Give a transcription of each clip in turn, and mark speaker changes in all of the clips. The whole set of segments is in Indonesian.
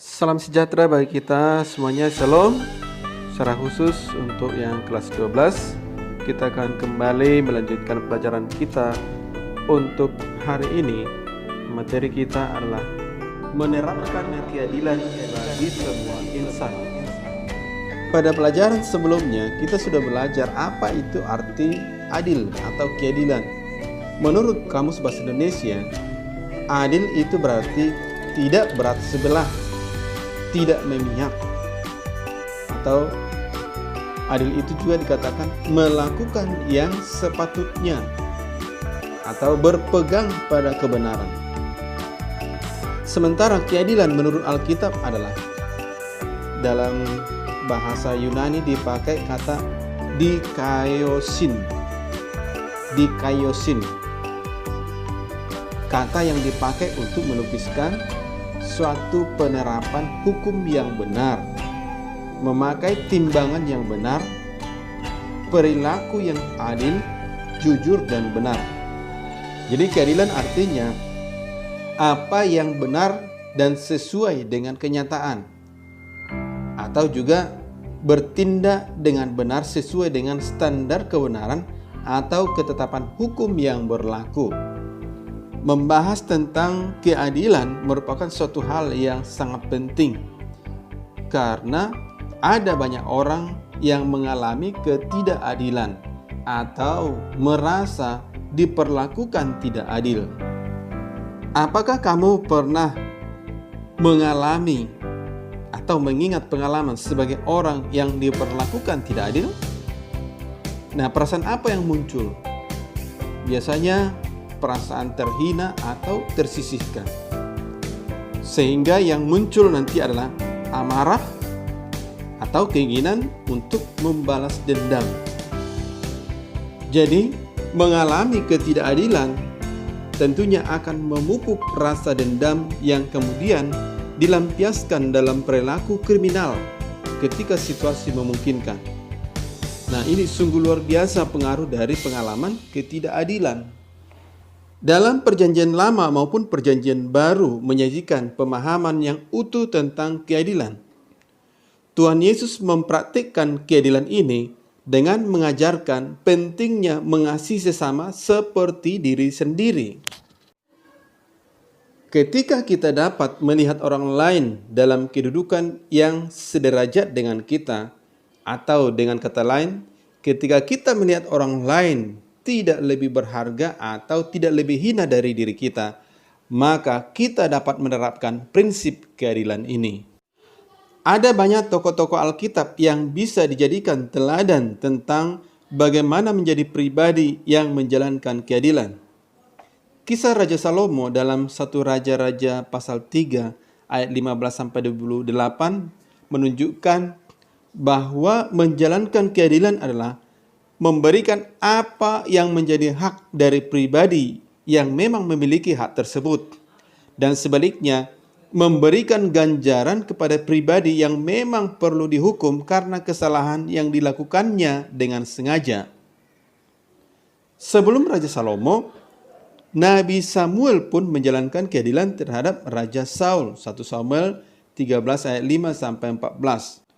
Speaker 1: Salam sejahtera bagi kita semuanya, Shalom. Secara khusus untuk yang kelas 12, kita akan kembali melanjutkan pelajaran kita. Untuk hari ini, materi kita adalah menerapkan keadilan bagi semua insan. Pada pelajaran sebelumnya, kita sudah belajar apa itu arti adil atau keadilan. Menurut Kamus Bahasa Indonesia, adil itu berarti tidak berat sebelah, tidak memihak, atau adil itu juga dikatakan melakukan yang sepatutnya atau berpegang pada kebenaran. Sementara keadilan menurut Alkitab adalah, dalam bahasa Yunani dipakai kata dikaiosin. Kata yang dipakai untuk melukiskan suatu penerapan hukum yang benar, memakai timbangan yang benar, perilaku yang adil, jujur dan benar. Jadi keadilan artinya apa yang benar dan sesuai dengan kenyataan, atau juga bertindak dengan benar sesuai dengan standar kebenaran atau ketetapan hukum yang berlaku. Membahas tentang keadilan merupakan suatu hal yang sangat penting, karena ada banyak orang yang mengalami ketidakadilan atau merasa diperlakukan tidak adil. Apakah kamu pernah mengalami atau mengingat pengalaman sebagai orang yang diperlakukan tidak adil? Nah, perasaan apa yang muncul? Biasanya perasaan terhina atau tersisihkan, sehingga yang muncul nanti adalah amarah atau keinginan untuk membalas dendam. Jadi mengalami ketidakadilan tentunya akan memupuk rasa dendam yang kemudian dilampiaskan dalam perilaku kriminal ketika situasi memungkinkan. Nah, ini sungguh luar biasa pengaruh dari pengalaman ketidakadilan. Dalam Perjanjian Lama maupun Perjanjian Baru menyajikan pemahaman yang utuh tentang keadilan. Tuhan Yesus mempraktikkan keadilan ini dengan mengajarkan pentingnya mengasihi sesama seperti diri sendiri. Ketika kita dapat melihat orang lain dalam kedudukan yang sederajat dengan kita, atau dengan kata lain, ketika kita melihat orang lain tidak lebih berharga atau tidak lebih hina dari diri kita, maka kita dapat menerapkan prinsip keadilan ini. Ada banyak tokoh-tokoh Alkitab yang bisa dijadikan teladan tentang bagaimana menjadi pribadi yang menjalankan keadilan. Kisah Raja Salomo dalam 1 Raja-Raja pasal 3 ayat 15-28 menunjukkan bahwa menjalankan keadilan adalah memberikan apa yang menjadi hak dari pribadi yang memang memiliki hak tersebut, dan sebaliknya memberikan ganjaran kepada pribadi yang memang perlu dihukum karena kesalahan yang dilakukannya dengan sengaja. Sebelum Raja Salomo, Nabi Samuel pun menjalankan keadilan terhadap Raja Saul. 1 Samuel 13 ayat 5-14.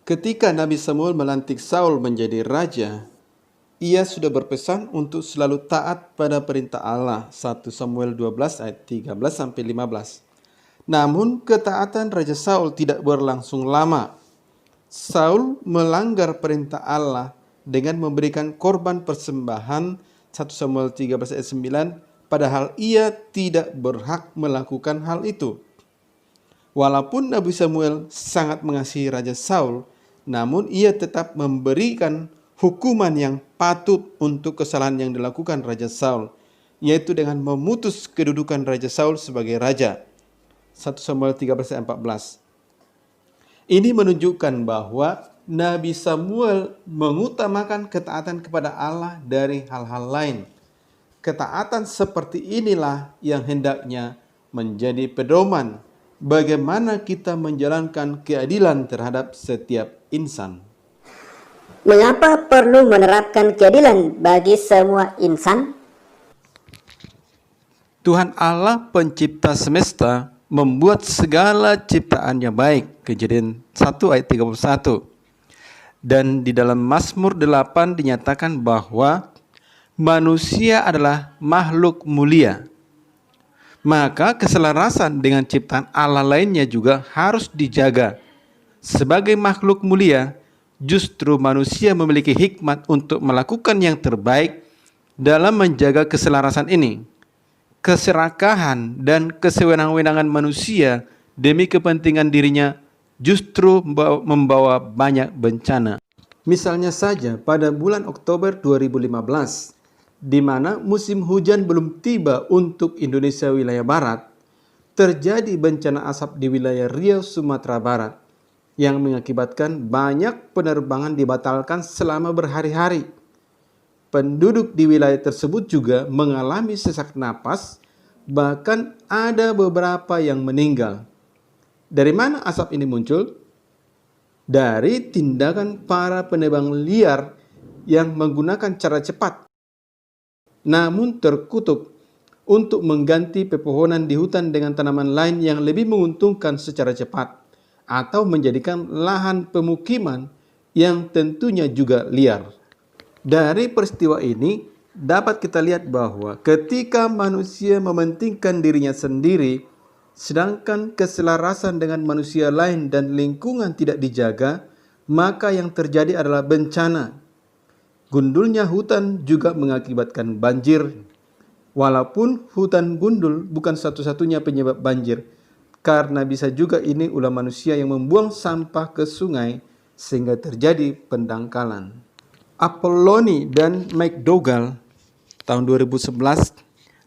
Speaker 1: Ketika Nabi Samuel melantik Saul menjadi raja, ia sudah berpesan untuk selalu taat pada perintah Allah. 1 Samuel 12 ayat 13-15. Namun ketaatan Raja Saul tidak berlangsung lama. Saul melanggar perintah Allah dengan memberikan korban persembahan 1 Samuel 13 ayat 9, padahal ia tidak berhak melakukan hal itu. Walaupun Nabi Samuel sangat mengasihi Raja Saul, namun ia tetap memberikan hukuman yang patut untuk kesalahan yang dilakukan Raja Saul, yaitu dengan memutus kedudukan Raja Saul sebagai raja. 1 Samuel 13-14. Ini menunjukkan bahwa Nabi Samuel mengutamakan ketaatan kepada Allah dari hal-hal lain. Ketaatan seperti inilah yang hendaknya menjadi pedoman bagaimana kita menjalankan keadilan terhadap setiap insan.
Speaker 2: Mengapa perlu menerapkan keadilan bagi semua insan?
Speaker 1: Tuhan Allah pencipta semesta membuat segala ciptaannya baik. Kejadian 1 ayat 31. Dan di dalam Mazmur 8 dinyatakan bahwa manusia adalah makhluk mulia. Maka keselarasan dengan ciptaan Allah lainnya juga harus dijaga. Sebagai makhluk mulia, justru manusia memiliki hikmat untuk melakukan yang terbaik dalam menjaga keselarasan ini. Keserakahan dan kesewenang-wenangan manusia demi kepentingan dirinya justru membawa banyak bencana. Misalnya saja pada bulan Oktober 2015, di mana musim hujan belum tiba untuk Indonesia wilayah barat, terjadi bencana asap di wilayah Riau, Sumatera Barat, yang mengakibatkan banyak penerbangan dibatalkan selama berhari-hari. Penduduk di wilayah tersebut juga mengalami sesak napas, bahkan ada beberapa yang meninggal. Dari mana asap ini muncul? Dari tindakan para penebang liar yang menggunakan cara cepat, namun terkutuk untuk mengganti pepohonan di hutan dengan tanaman lain yang lebih menguntungkan secara cepat, atau menjadikan lahan pemukiman yang tentunya juga liar. Dari peristiwa ini dapat kita lihat bahwa ketika manusia mementingkan dirinya sendiri, sedangkan keselarasan dengan manusia lain dan lingkungan tidak dijaga, maka yang terjadi adalah bencana. Gundulnya hutan juga mengakibatkan banjir. Walaupun hutan gundul bukan satu-satunya penyebab banjir, karena bisa juga ini ulah manusia yang membuang sampah ke sungai sehingga terjadi pendangkalan. Apolloni dan McDougall tahun 2011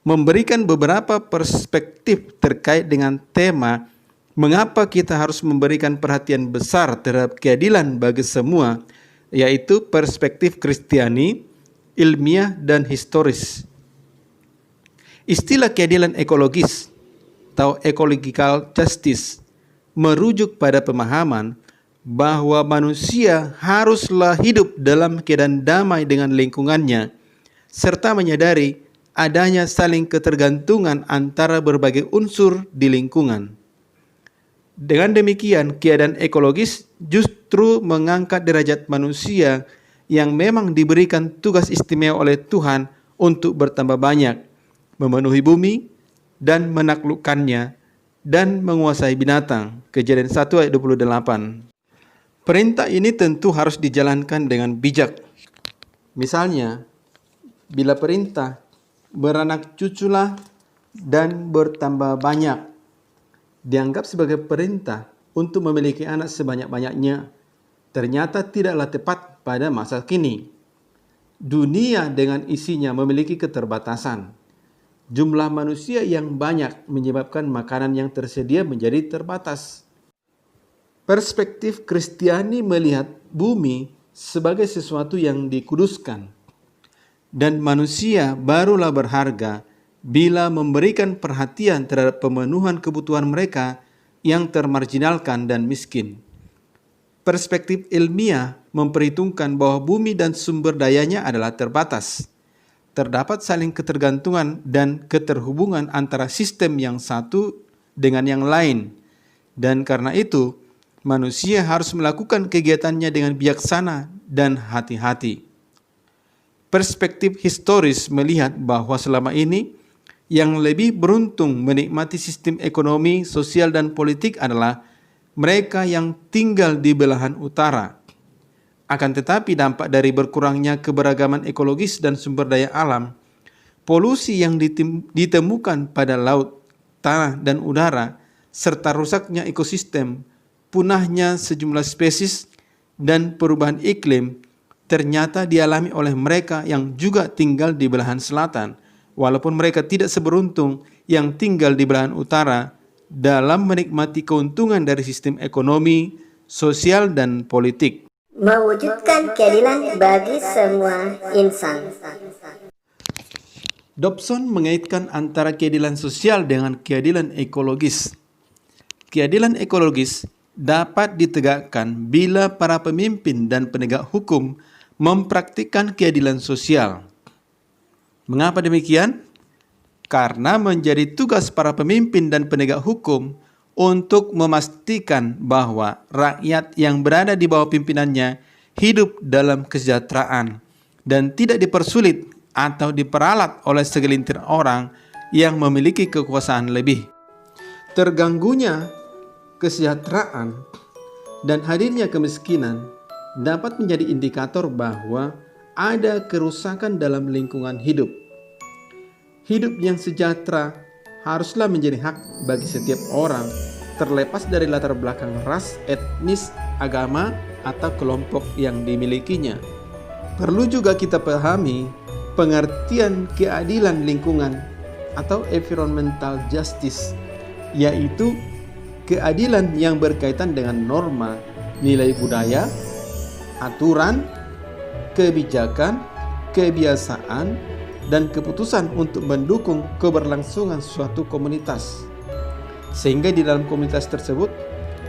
Speaker 1: memberikan beberapa perspektif terkait dengan tema mengapa kita harus memberikan perhatian besar terhadap keadilan bagi semua, yaitu perspektif Kristiani, ilmiah, dan historis. Istilah keadilan ekologis atau ecological justice merujuk pada pemahaman bahwa manusia haruslah hidup dalam keadaan damai dengan lingkungannya, serta menyadari adanya saling ketergantungan antara berbagai unsur di lingkungan. Dengan demikian, keadaan ekologis justru mengangkat derajat manusia yang memang diberikan tugas istimewa oleh Tuhan untuk bertambah banyak, memenuhi bumi dan menaklukkannya, dan menguasai binatang. Kejadian 1 ayat 28. Perintah ini tentu harus dijalankan dengan bijak. Misalnya, bila perintah beranak cuculah dan bertambah banyak dianggap sebagai perintah untuk memiliki anak sebanyak-banyaknya, ternyata tidaklah tepat pada masa kini. Dunia dengan isinya memiliki keterbatasan. Jumlah manusia yang banyak menyebabkan makanan yang tersedia menjadi terbatas. Perspektif Kristiani melihat bumi sebagai sesuatu yang dikuduskan, dan manusia barulah berharga bila memberikan perhatian terhadap pemenuhan kebutuhan mereka yang termarginalkan dan miskin. Perspektif ilmiah memperhitungkan bahwa bumi dan sumber dayanya adalah terbatas. Terdapat saling ketergantungan dan keterhubungan antara sistem yang satu dengan yang lain, dan karena itu manusia harus melakukan kegiatannya dengan bijaksana dan hati-hati. Perspektif historis melihat bahwa selama ini yang lebih beruntung menikmati sistem ekonomi, sosial, dan politik adalah mereka yang tinggal di belahan utara. Akan tetapi dampak dari berkurangnya keberagaman ekologis dan sumber daya alam, polusi yang ditemukan pada laut, tanah, dan udara, serta rusaknya ekosistem, punahnya sejumlah spesies, dan perubahan iklim ternyata dialami oleh mereka yang juga tinggal di belahan selatan, walaupun mereka tidak seberuntung yang tinggal di belahan utara dalam menikmati keuntungan dari sistem ekonomi, sosial, dan politik.
Speaker 2: Mewujudkan keadilan bagi semua insan.
Speaker 1: Dobson mengaitkan antara keadilan sosial dengan keadilan ekologis. Keadilan ekologis dapat ditegakkan bila para pemimpin dan penegak hukum mempraktikkan keadilan sosial. Mengapa demikian? karena menjadi tugas para pemimpin dan penegak hukum untuk memastikan bahwa rakyat yang berada di bawah pimpinannya hidup dalam kesejahteraan dan tidak dipersulit atau diperalat oleh segelintir orang yang memiliki kekuasaan lebih. Terganggunya kesejahteraan dan hadirnya kemiskinan dapat menjadi indikator bahwa ada kerusakan dalam lingkungan hidup. Hidup yang sejahtera haruslah menjadi hak bagi setiap orang, terlepas dari latar belakang ras, etnis, agama, atau kelompok yang dimilikinya. Perlu juga kita pahami pengertian keadilan lingkungan atau environmental justice, yaitu keadilan yang berkaitan dengan norma, nilai budaya, aturan, kebijakan, kebiasaan, dan keputusan untuk mendukung keberlangsungan suatu komunitas. Sehingga di dalam komunitas tersebut,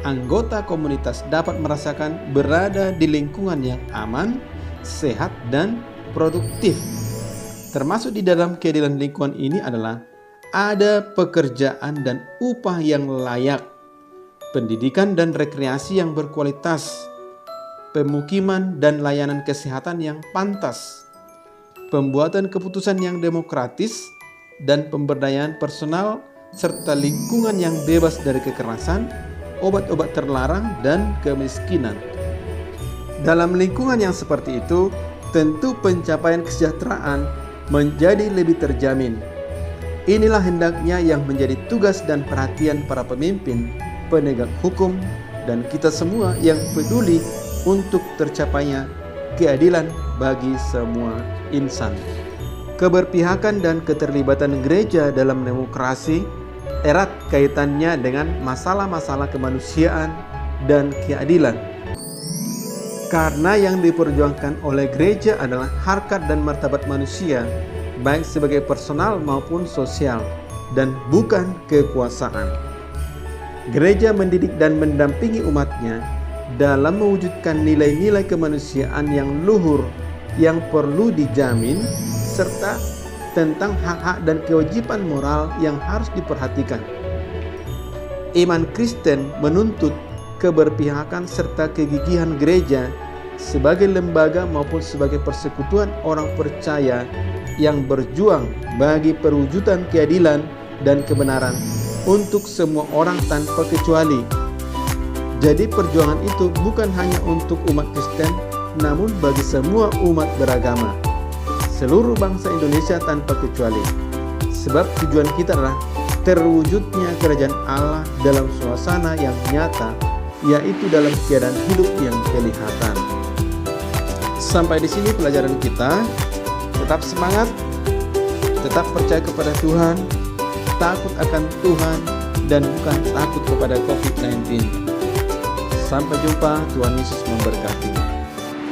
Speaker 1: anggota komunitas dapat merasakan berada di lingkungan yang aman, sehat, dan produktif. Termasuk di dalam keadilan lingkungan ini adalah ada pekerjaan dan upah yang layak, pendidikan dan rekreasi yang berkualitas, pemukiman dan layanan kesehatan yang pantas, pembuatan keputusan yang demokratis, dan pemberdayaan personal, serta lingkungan yang bebas dari kekerasan, obat-obat terlarang, dan kemiskinan. Dalam lingkungan yang seperti itu, tentu pencapaian kesejahteraan menjadi lebih terjamin. Inilah hendaknya yang menjadi tugas dan perhatian para pemimpin, penegak hukum, dan kita semua yang peduli untuk tercapainya keadilan bagi semua insan. Keberpihakan dan keterlibatan gereja dalam demokrasi erat kaitannya dengan masalah-masalah kemanusiaan dan keadilan. Karena yang diperjuangkan oleh gereja adalah harkat dan martabat manusia, baik sebagai personal maupun sosial, dan bukan kekuasaan. Gereja mendidik dan mendampingi umatnya dalam mewujudkan nilai-nilai kemanusiaan yang luhur yang perlu dijamin, serta tentang hak-hak dan kewajiban moral yang harus diperhatikan. Iman Kristen menuntut keberpihakan serta kegigihan gereja sebagai lembaga maupun sebagai persekutuan orang percaya yang berjuang bagi perwujudan keadilan dan kebenaran untuk semua orang tanpa kecuali. Jadi perjuangan itu bukan hanya untuk umat Kristen, namun bagi semua umat beragama, seluruh bangsa Indonesia tanpa kecuali. Sebab tujuan kita adalah terwujudnya kerajaan Allah dalam suasana yang nyata, yaitu dalam keadaan hidup yang kelihatan. Sampai di sini pelajaran kita. Tetap semangat, tetap percaya kepada Tuhan, takut akan Tuhan, dan bukan takut kepada COVID-19. Sampai jumpa, Tuhan Yesus memberkati.